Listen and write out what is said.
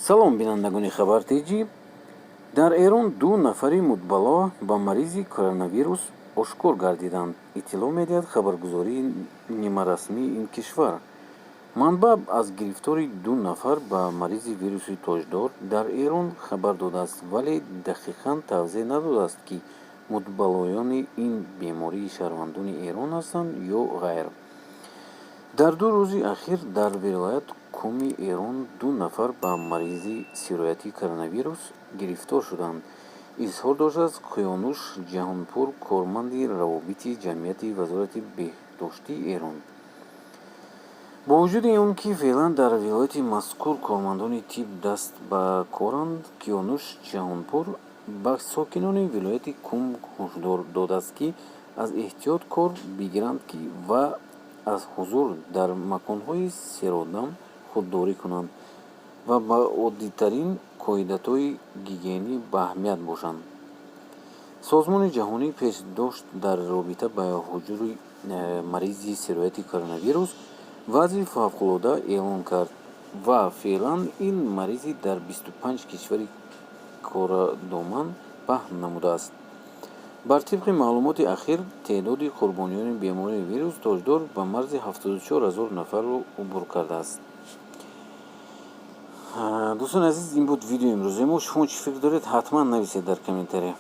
салом бинандагони хабартиҷӣ. Дар Эрон 2 нафари мубтало ба маризи коронавирус ошкор гардиданд, иттилоъ медиҳад хабаргузории нимарасмии ин кишвар. Манбаъ аз гирифтори 2 нафар ба маризи вируси тоҷдор дар Эрон хабар додааст, вале дақиқан тавзеҳ надодааст, ки мубталоёни ин беморӣ шаҳрвандони Эрон ҳастанд ё ғайр. Дар 2 рӯзи ахир дар вилоят Куми Эрон 2 нафар ба маризи сироятии коронавирус гирифтор шуданд, изҳор дошт Киёнуш Ҷаҳонпур, корманди равобити ҷамъияти Вазорати беҳдоштии Эрон. бо вуҷуди он ки феълан дар вилояти мазкур кормандони тиб даст ба коранд, Киёнуш Ҷаҳонпур ба сокинони вилояти Кум ҳушдор додааст, ки аз эҳтиёт кор бигиранд ва аз ҳузур дар маконҳои серодам худдорӣ кунанд ва ба оддитарин қоидатҳои гигиенӣ бааҳамият бошанд. Созмони ҷаҳонӣ пешдошт дар робита ба ҳуҷури маризи сироятии коронавирус вазъи фавқулодда эълон кард ва феълан ин маризи дар 25 кишвари корадоман паҳн намудааст. Бар тибқи маълумоти ахир, теъдоди қурбониёни бемории вируси тоҷдор ба марзи 74 000 нафарро убур кардааст. дӯстони азиз, ин буд видеои имрӯзаи мо. Шумо чӣ фикр доред? Ҳатман нависед дар комментария.